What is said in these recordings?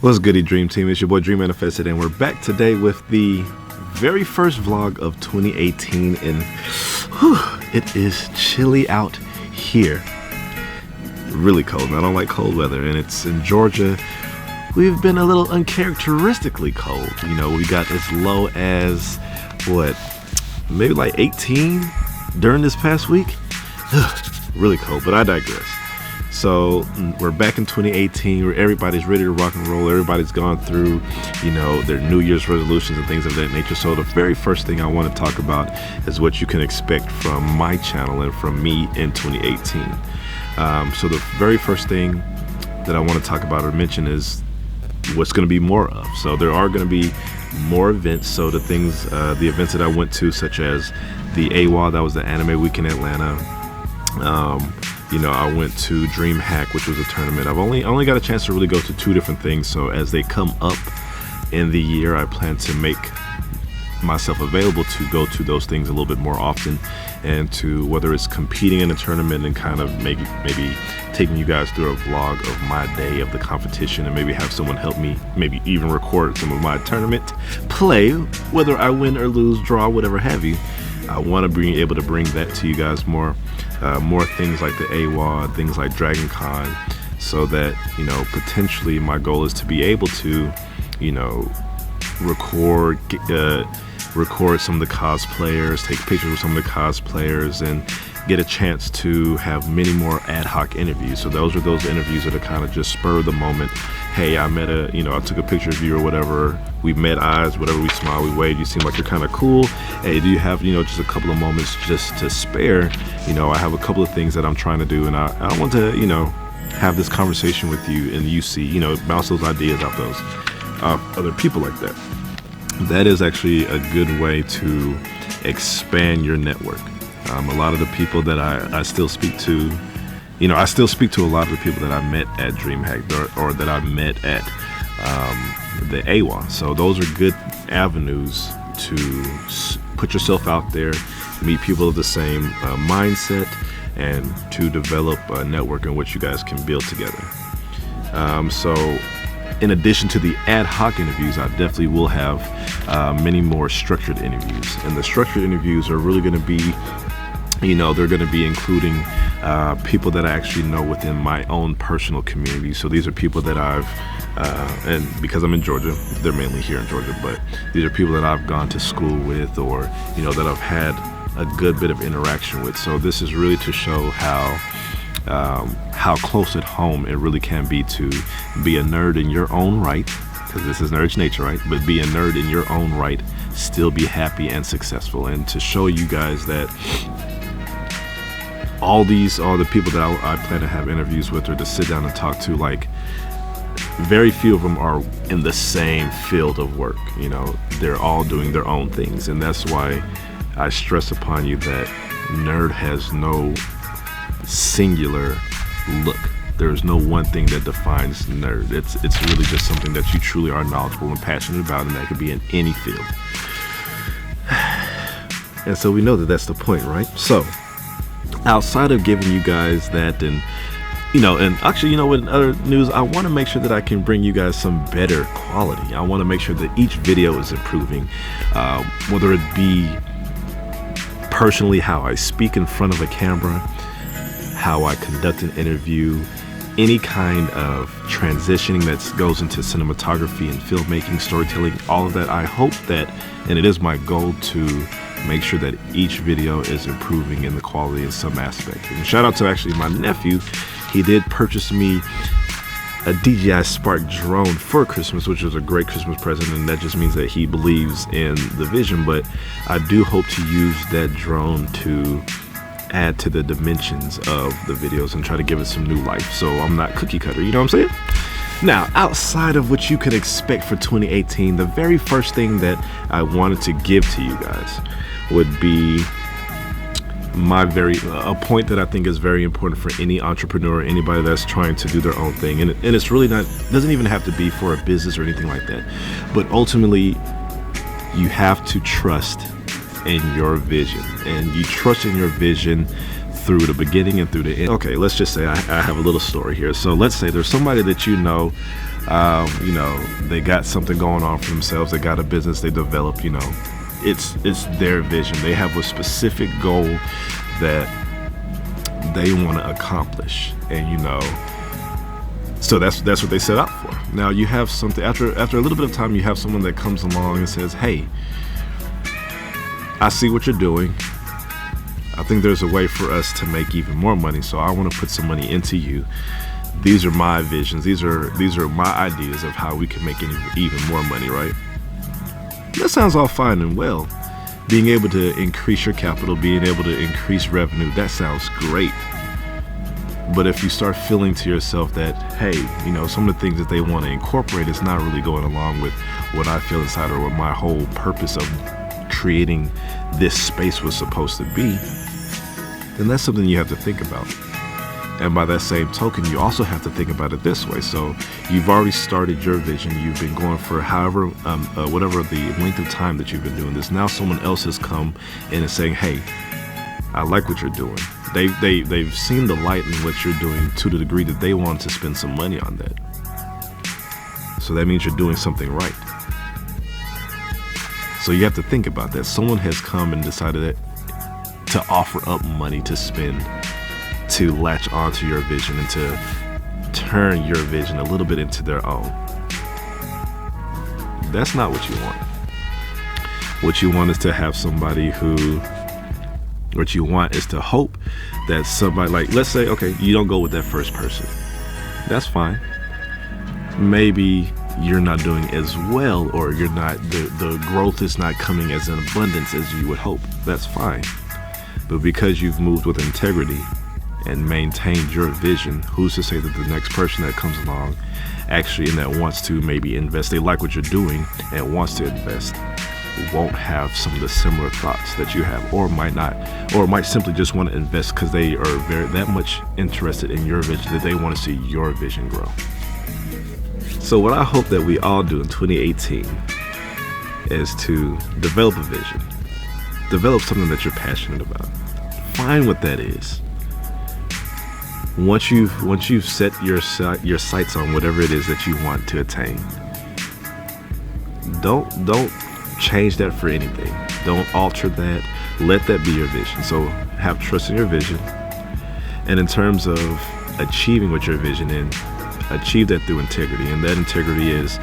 What's goody, Dream Team? It's your boy Dream Manifested, and we're back today with the very first vlog of 2018, and it is chilly out here. Really cold, and I don't like cold weather, and it's in Georgia. We've been a little uncharacteristically cold. You know, we got as low as, maybe like 18 during this past week. Really cold, but I digress. So we're back in 2018 where everybody's ready to rock and roll. Everybody's gone through, their New Year's resolutions and things of that nature. So the very first thing I want to talk about is what you can expect from my channel and from me in 2018. So the very first thing that I want to talk about or mention is what's going to be more of. So there are going to be more events. So the events that I went to, such as the AWA, that was the Anime Week in Atlanta. I went to DreamHack, which was a tournament. I've only got a chance to really go to two different things. So as they come up in the year, I plan to make myself available to go to those things a little bit more often, and to, whether it's competing in a tournament and kind of maybe taking you guys through a vlog of my day of the competition, and maybe have someone help me, maybe even record some of my tournament play, whether I win or lose, draw, whatever have you. I want to be able to bring that to you guys more things like the AWA, things like Dragon Con, so that, potentially my goal is to be able to, record some of the cosplayers, take pictures with some of the cosplayers, and get a chance to have many more ad hoc interviews. So those are those interviews that are kind of just spur of the moment. Hey, I took a picture of you or whatever. We met eyes, whatever, we smiled, we waved. You seem like you're kind of cool. Hey, do you have, just a couple of moments just to spare? I have a couple of things that I'm trying to do, and I want to, have this conversation with you, and you see, bounce those ideas off other people like that. That is actually a good way to expand your network. A lot of the people that I still speak to, I still speak to a lot of the people that I met at DreamHack or that I met at the AWA. So those are good avenues to put yourself out there, meet people of the same mindset, and to develop a network in which you guys can build together. So in addition to the ad hoc interviews, I definitely will have many more structured interviews. And the structured interviews are really going to be, they're going to be including people that I actually know within my own personal community. So these are people that and because I'm in Georgia, they're mainly here in Georgia, but these are people that I've gone to school with, or, that I've had a good bit of interaction with. So this is really to show how close at home it really can be to be a nerd in your own right, because this is Nerd's Nature, right? But be a nerd in your own right, still be happy and successful, and to show you guys that all the people that I plan to have interviews with, or to sit down and talk to, like, very few of them are in the same field of work. They're all doing their own things, and that's why I stress upon you that nerd has no singular look. There's no one thing that defines nerd. It's really just something that you truly are knowledgeable and passionate about, and that could be in any field. And so we know that that's the point, right? So outside of giving you guys that, and actually, in other news, I want to make sure that I can bring you guys some better quality. I want to make sure that each video is improving, whether it be personally how I speak in front of a camera, how I conduct an interview, any kind of transitioning that goes into cinematography and filmmaking, storytelling, all of that. I hope that, and it is my goal to make sure that each video is improving in the quality in some aspect. And shout out to actually my nephew. He did purchase me a DJI Spark drone for Christmas, which was a great Christmas present, and that just means that he believes in the vision. But I do hope to use that drone to add to the dimensions of the videos and try to give it some new life, so I'm not cookie cutter, you know what I'm saying? Now, outside of what you could expect for 2018, the very first thing that I wanted to give to you guys would be a point that I think is very important for any entrepreneur, anybody that's trying to do their own thing, and it's really doesn't even have to be for a business or anything like that, but ultimately you have to trust in your vision, and you trust in your vision through the beginning and through the end. Okay, let's just say I have a little story here. So let's say there's somebody that They got something going on for themselves. They got a business they developed. It's their vision. They have a specific goal that they want to accomplish, and so that's what they set out for. Now you have something after a little bit of time. You have someone that comes along and says, "Hey, I see what you're doing. I think there's a way for us to make even more money. So I want to put some money into you. These are my visions. These are my ideas of how we can make even more money." Right? That sounds all fine and well. Being able to increase your capital, being able to increase revenue, that sounds great. But if you start feeling to yourself that, hey, some of the things that they want to incorporate is not really going along with what I feel inside or what my whole purpose of creating this space was supposed to be, then that's something you have to think about. And by that same token, you also have to think about it this way. So you've already started your vision. You've been going for whatever the length of time that you've been doing this. Now someone else has come in and saying, "Hey, I like what you're doing." They've seen the light in what you're doing to the degree that they want to spend some money on that. So that means you're doing something right. So you have to think about that. Someone has come and decided to offer up money to spend, to latch onto your vision and to turn your vision a little bit into their own. That's not what you want. What you want is to have what you want is to hope that somebody, like, let's say, okay, you don't go with that first person. That's fine. Maybe you're not doing as well, or you're not, the growth is not coming as in abundance as you would hope. That's fine. But because you've moved with integrity and maintained your vision, who's to say that the next person that comes along actually and that wants to maybe invest, they like what you're doing and wants to invest, won't have some of the similar thoughts that you have, or might not, or might simply just want to invest because they are that much interested in your vision that they want to see your vision grow. So what I hope that we all do in 2018 is to develop a vision, develop something that you're passionate about. Find what that is. Once you've set your sights on whatever it is that you want to attain, don't change that for anything. Don't alter that. Let that be your vision. So have trust in your vision. And in terms of achieving what your vision is, achieve that through integrity. And that integrity is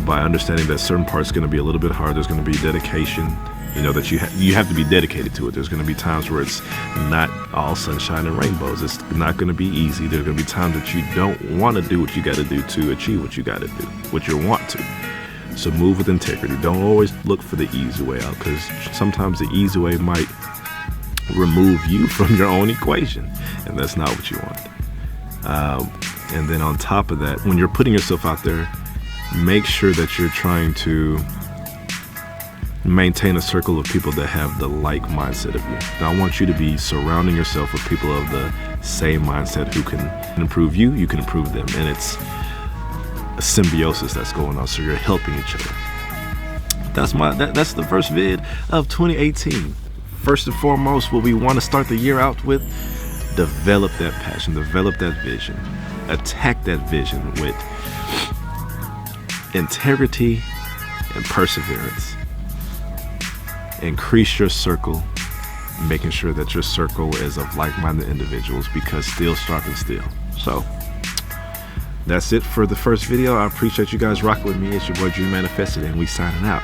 by understanding that certain parts are going to be a little bit hard. There's going to be dedication, that you have to be dedicated to it. There's going to be times where it's not all sunshine and rainbows. It's not going to be easy. There's going to be times that you don't want to do what you got to do to achieve what you got to do, what you want to. So move with integrity. Don't always look for the easy way out, because sometimes the easy way might remove you from your own equation, and that's not what you want. And then on top of that, when you're putting yourself out there, make sure that you're trying to maintain a circle of people that have the like mindset of you. Now, I want you to be surrounding yourself with people of the same mindset who can improve you, you can improve them. And it's a symbiosis that's going on, so you're helping each other. That's the first vid of 2018. First and foremost, what we want to start the year out with, develop that passion, develop that vision, attack that vision with integrity and perseverance. Increase your circle, making sure that your circle is of like-minded individuals, because steel sharpens steel. So that's it for the first video. I appreciate you guys rocking with me. It's your boy Dream Manifested, and we signing out.